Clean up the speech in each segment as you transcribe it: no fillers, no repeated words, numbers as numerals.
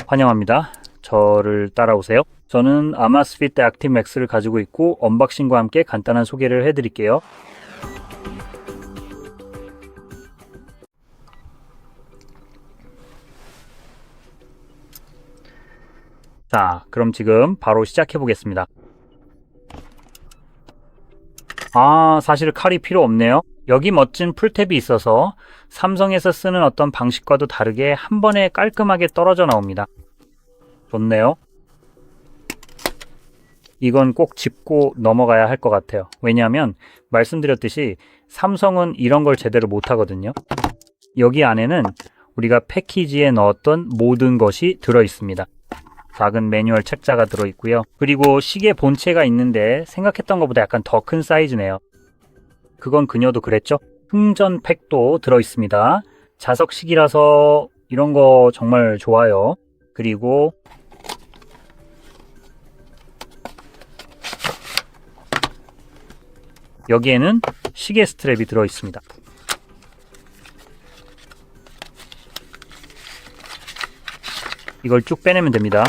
환영합니다. 저를 따라오세요. 저는 아마스핏 액티브 맥스를 가지고 있고 언박싱과 함께 간단한 소개를 해드릴게요. 자, 그럼 지금 바로 시작해 보겠습니다. 사실 칼이 필요 없네요. 여기 멋진 풀탭이 있어서 삼성에서 쓰는 어떤 방식과도 다르게 한 번에 깔끔하게 떨어져 나옵니다. 좋네요. 이건 꼭 짚고 넘어가야 할 것 같아요. 왜냐하면 말씀드렸듯이 삼성은 이런 걸 제대로 못 하거든요. 여기 안에는 우리가 패키지에 넣었던 모든 것이 들어 있습니다. 작은 매뉴얼 책자가 들어 있고요. 그리고 시계 본체가 있는데 생각했던 것보다 약간 더 큰 사이즈네요. 그건 그녀도 그랬죠? 충전 팩도 들어 있습니다. 자석식이라서 이런 거 정말 좋아요. 그리고 여기에는 시계 스트랩이 들어 있습니다. 이걸 쭉 빼내면 됩니다.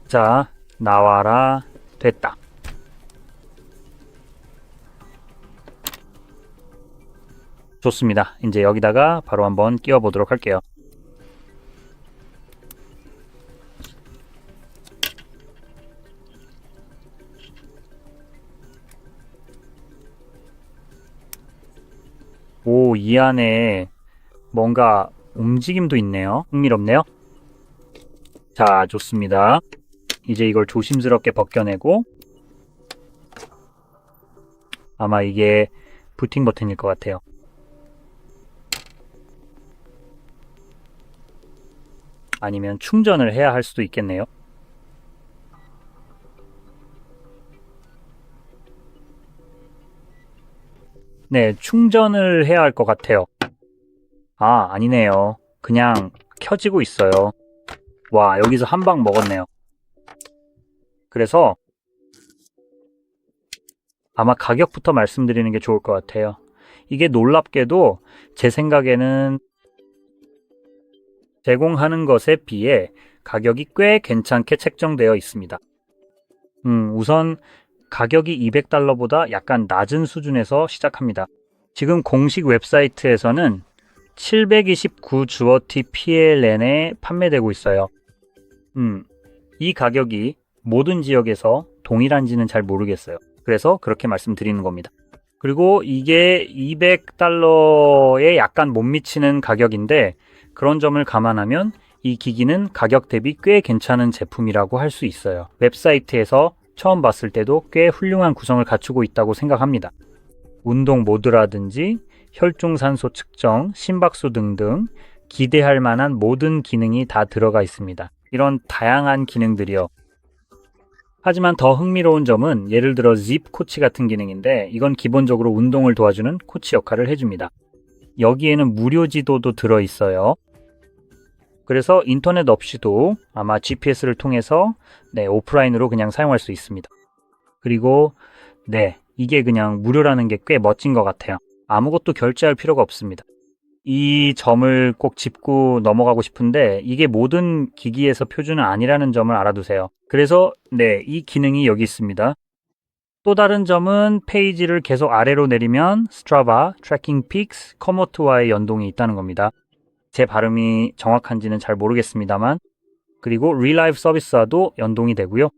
자, 나와라. 됐다. 좋습니다. 이제 여기다가 바로 한번 끼워 보도록 할게요. 오, 이 안에 뭔가 움직임도 있네요. 흥미롭네요. 자, 좋습니다. 이제 이걸 조심스럽게 벗겨내고, 아마 이게 부팅 버튼일 것 같아요. 아니면 충전을 해야 할 수도 있겠네요. 네, 충전을 해야 할 것 같아요. 아니네요. 그냥 켜지고 있어요. 와, 여기서 한 방 먹었네요. 그래서 아마 가격부터 말씀드리는 게 좋을 것 같아요. 이게 놀랍게도 제 생각에는 제공하는 것에 비해 가격이 꽤 괜찮게 책정되어 있습니다. 우선 가격이 $200보다 약간 낮은 수준에서 시작합니다. 지금 공식 웹사이트에서는 729 주어티 PLN에 판매되고 있어요. 이 가격이 모든 지역에서 동일한지는 잘 모르겠어요. 그래서 그렇게 말씀드리는 겁니다. 그리고 이게 $200에 약간 못 미치는 가격인데 그런 점을 감안하면 이 기기는 가격 대비 꽤 괜찮은 제품이라고 할 수 있어요. 웹사이트에서 처음 봤을 때도 꽤 훌륭한 구성을 갖추고 있다고 생각합니다. 운동 모드라든지 혈중산소 측정, 심박수 등등 기대할 만한 모든 기능이 다 들어가 있습니다. 이런 다양한 기능들이요. 하지만 더 흥미로운 점은 예를 들어 짚 코치 같은 기능인데 이건 기본적으로 운동을 도와주는 코치 역할을 해줍니다. 여기에는 무료 지도도 들어있어요. 그래서 인터넷 없이도 아마 GPS를 통해서 오프라인으로 그냥 사용할 수 있습니다. 그리고 이게 그냥 무료라는 게 꽤 멋진 것 같아요. 아무것도 결제할 필요가 없습니다. 이 점을 꼭 짚고 넘어가고 싶은데 이게 모든 기기에서 표준은 아니라는 점을 알아두세요. 그래서 이 기능이 여기 있습니다. 또 다른 점은 페이지를 계속 아래로 내리면 스트라바, 트래킹 픽스, 커모트와의 연동이 있다는 겁니다. 제 발음이 정확한지는 잘 모르겠습니다만 그리고 릴라이브 서비스와도 연동이 되고요.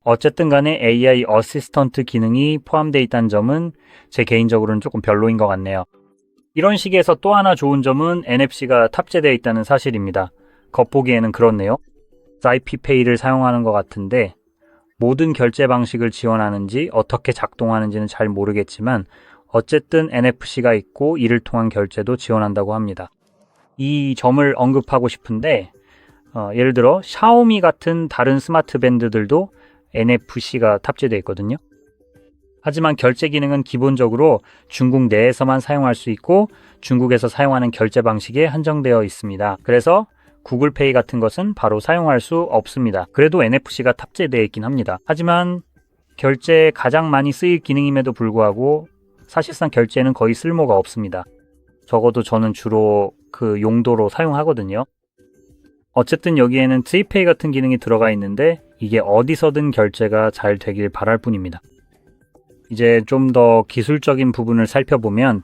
어쨌든 간에 AI 어시스턴트 기능이 포함되어 있다는 점은 제 개인적으로는 조금 별로인 것 같네요. 이런 식에서 또 하나 좋은 점은 NFC가 탑재되어 있다는 사실입니다. 겉보기에는 그렇네요. 사이피페이를 사용하는 것 같은데 모든 결제 방식을 지원하는지 어떻게 작동하는지는 잘 모르겠지만 어쨌든 NFC가 있고 이를 통한 결제도 지원한다고 합니다. 이 점을 언급하고 싶은데 예를 들어 샤오미 같은 다른 스마트 밴드들도 NFC가 탑재되어 있거든요. 하지만 결제 기능은 기본적으로 중국 내에서만 사용할 수 있고 중국에서 사용하는 결제 방식에 한정되어 있습니다. 그래서 구글페이 같은 것은 바로 사용할 수 없습니다. 그래도 NFC가 탑재되어 있긴 합니다. 하지만 결제에 가장 많이 쓰일 기능임에도 불구하고 사실상 결제에는 거의 쓸모가 없습니다. 적어도 저는 주로 그 용도로 사용하거든요. 어쨌든 여기에는 트리페이 같은 기능이 들어가 있는데 이게 어디서든 결제가 잘 되길 바랄 뿐입니다. 이제 좀 더 기술적인 부분을 살펴보면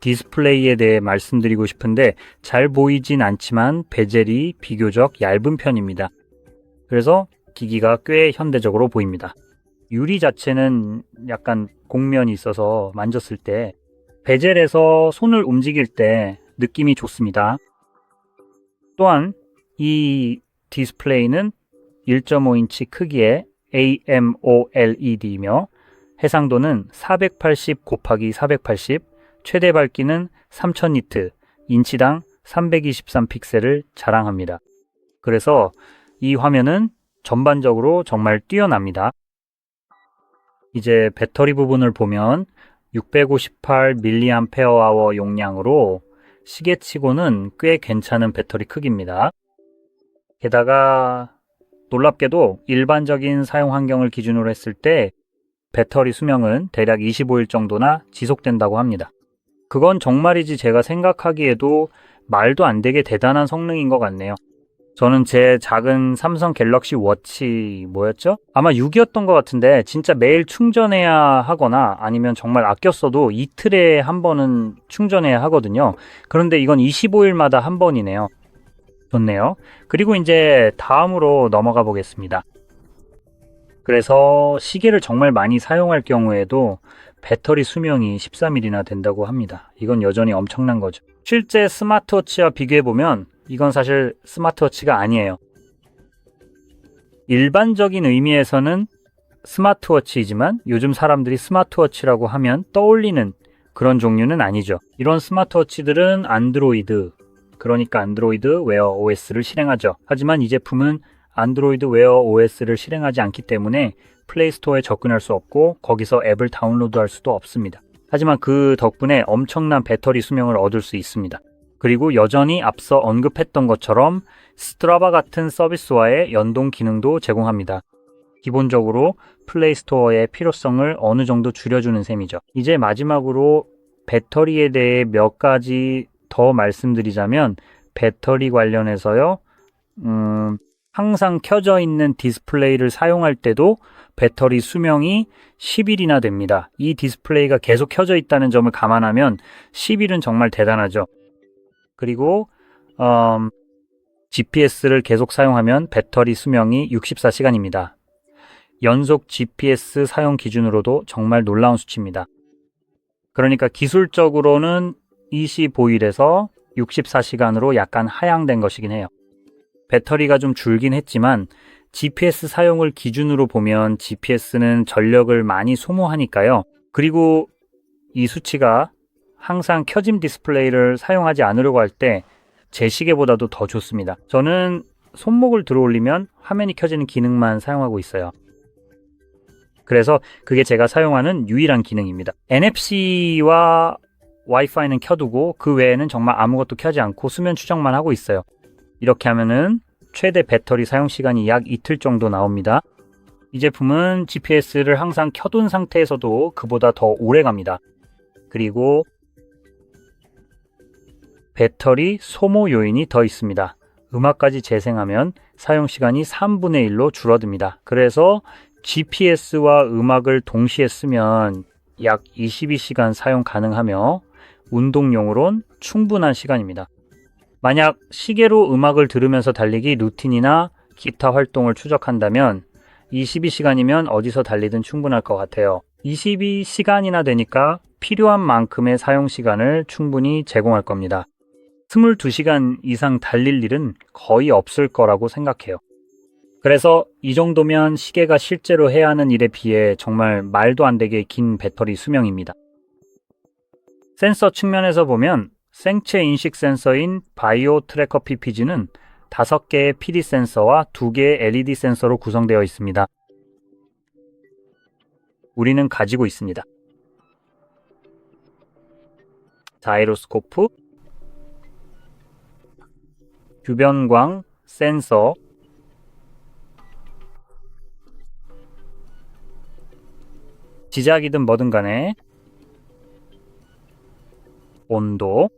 디스플레이에 대해 말씀드리고 싶은데 잘 보이진 않지만 베젤이 비교적 얇은 편입니다. 그래서 기기가 꽤 현대적으로 보입니다. 유리 자체는 약간 곡면이 있어서 만졌을 때 베젤에서 손을 움직일 때 느낌이 좋습니다. 또한 이 디스플레이는 1.5인치 크기의 AMOLED이며 해상도는 480 곱하기 480, 최대 밝기는 3000니트, 인치당 323 픽셀을 자랑합니다. 그래서 이 화면은 전반적으로 정말 뛰어납니다. 이제 배터리 부분을 보면 658mAh 용량으로 시계치고는 꽤 괜찮은 배터리 크기입니다. 게다가 놀랍게도 일반적인 사용 환경을 기준으로 했을 때 배터리 수명은 대략 25일 정도나 지속된다고 합니다. 그건 정말이지 제가 생각하기에도 말도 안 되게 대단한 성능인 것 같네요. 저는 제 작은 삼성 갤럭시 워치 뭐였죠? 아마 6이었던 것 같은데 진짜 매일 충전해야 하거나 아니면 정말 아껴 써도 이틀에 한 번은 충전해야 하거든요. 그런데 이건 25일마다 한 번이네요. 좋네요. 그리고 이제 다음으로 넘어가 보겠습니다. 그래서 시계를 정말 많이 사용할 경우에도 배터리 수명이 13일이나 된다고 합니다. 이건 여전히 엄청난 거죠. 실제 스마트워치와 비교해보면 이건 사실 스마트워치가 아니에요. 일반적인 의미에서는 스마트워치이지만 요즘 사람들이 스마트워치라고 하면 떠올리는 그런 종류는 아니죠. 이런 스마트워치들은 안드로이드, 그러니까 안드로이드 웨어 OS를 실행하죠. 하지만 이 제품은 안드로이드 웨어 OS를 실행하지 않기 때문에 플레이스토어에 접근할 수 없고 거기서 앱을 다운로드할 수도 없습니다. 하지만 그 덕분에 엄청난 배터리 수명을 얻을 수 있습니다. 그리고 여전히 앞서 언급했던 것처럼 스트라바 같은 서비스와의 연동 기능도 제공합니다. 기본적으로 플레이스토어의 필요성을 어느 정도 줄여주는 셈이죠. 이제 마지막으로 배터리에 대해 몇 가지 더 말씀드리자면 배터리 관련해서요. 항상 켜져 있는 디스플레이를 사용할 때도 배터리 수명이 10일이나 됩니다. 이 디스플레이가 계속 켜져 있다는 점을 감안하면 10일은 정말 대단하죠. 그리고 GPS를 계속 사용하면 배터리 수명이 64시간입니다. 연속 GPS 사용 기준으로도 정말 놀라운 수치입니다. 그러니까 기술적으로는 25일에서 64시간으로 약간 하향된 것이긴 해요. 배터리가 좀 줄긴 했지만 GPS 사용을 기준으로 보면 GPS는 전력을 많이 소모하니까요. 그리고 이 수치가 항상 켜짐 디스플레이를 사용하지 않으려고 할 때 제 시계보다도 더 좋습니다. 저는 손목을 들어 올리면 화면이 켜지는 기능만 사용하고 있어요. 그래서 그게 제가 사용하는 유일한 기능입니다. NFC와 와이파이는 켜두고 그 외에는 정말 아무것도 켜지 않고 수면 추적만 하고 있어요. 이렇게 하면은 최대 배터리 사용 시간이 약 이틀 정도 나옵니다. 이 제품은 GPS를 항상 켜둔 상태에서도 그보다 더 오래 갑니다. 그리고 배터리 소모 요인이 더 있습니다. 음악까지 재생하면 사용 시간이 3분의 1로 줄어듭니다. 그래서 GPS와 음악을 동시에 쓰면 약 22시간 사용 가능하며 운동용으론 충분한 시간입니다. 만약 시계로 음악을 들으면서 달리기 루틴이나 기타 활동을 추적한다면 22시간이면 어디서 달리든 충분할 것 같아요. 22시간이나 되니까 필요한 만큼의 사용 시간을 충분히 제공할 겁니다. 22시간 이상 달릴 일은 거의 없을 거라고 생각해요. 그래서 이 정도면 시계가 실제로 해야 하는 일에 비해 정말 말도 안 되게 긴 배터리 수명입니다. 센서 측면에서 보면 생체 인식 센서인 바이오 트래커 PPG는 5개의 PD 센서와 2개의 LED 센서로 구성되어 있습니다. 우리는 가지고 있습니다. 자이로스코프, 주변광 센서, 지작이든 뭐든 간에 온도.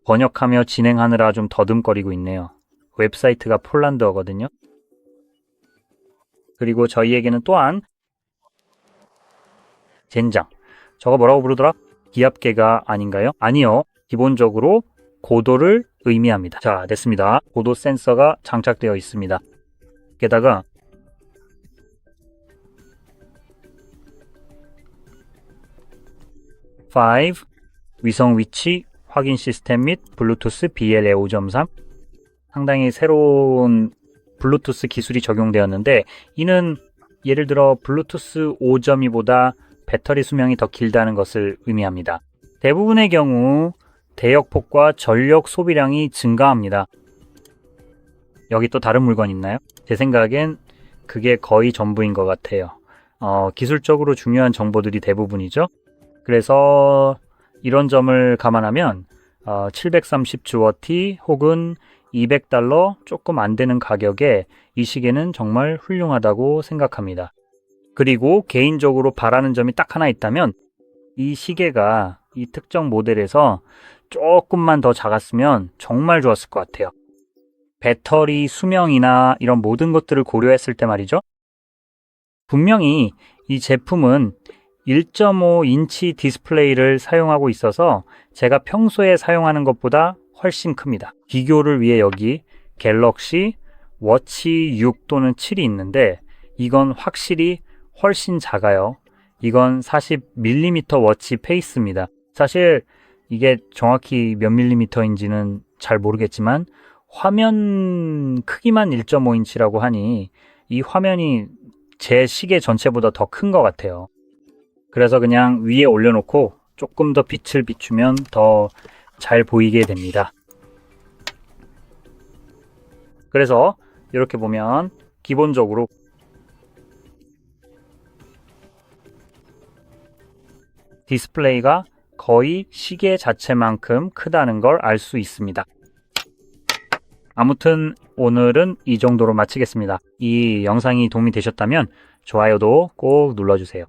번역하며 진행하느라 좀 더듬거리고 있네요. 웹사이트가 폴란드어거든요. 그리고 저희에게는 또한 젠장. 저거 뭐라고 부르더라? 기압계가 아닌가요? 아니요. 기본적으로 고도를 의미합니다. 자, 됐습니다. 고도 센서가 장착되어 있습니다. 게다가 위성 위치 확인 시스템 및 블루투스 BLE 5.3 상당히 새로운 블루투스 기술이 적용되었는데 이는 예를 들어 블루투스 5.2보다 배터리 수명이 더 길다는 것을 의미합니다. 대부분의 경우 대역폭과 전력 소비량이 증가합니다. 여기 또 다른 물건 있나요? 제 생각엔 그게 거의 전부인 것 같아요. 기술적으로 중요한 정보들이 대부분이죠. 그래서 이런 점을 감안하면 730주어티 혹은 $200 조금 안 되는 가격에 이 시계는 정말 훌륭하다고 생각합니다. 그리고 개인적으로 바라는 점이 딱 하나 있다면 이 시계가 이 특정 모델에서 조금만 더 작았으면 정말 좋았을 것 같아요. 배터리 수명이나 이런 모든 것들을 고려했을 때 말이죠. 분명히 이 제품은 1.5인치 디스플레이를 사용하고 있어서 제가 평소에 사용하는 것보다 훨씬 큽니다. 비교를 위해 여기 갤럭시 워치 6 또는 7이 있는데 이건 확실히 훨씬 작아요. 이건 40mm 워치 페이스입니다. 사실 이게 정확히 몇 밀리미터인지는 잘 모르겠지만 화면 크기만 1.5인치라고 하니 이 화면이 제 시계 전체보다 더 큰 것 같아요. 그래서 그냥 위에 올려놓고 조금 더 빛을 비추면 더 잘 보이게 됩니다. 그래서 이렇게 보면 기본적으로 디스플레이가 거의 시계 자체만큼 크다는 걸 알 수 있습니다. 아무튼 오늘은 이 정도로 마치겠습니다. 이 영상이 도움이 되셨다면 좋아요도 꼭 눌러주세요.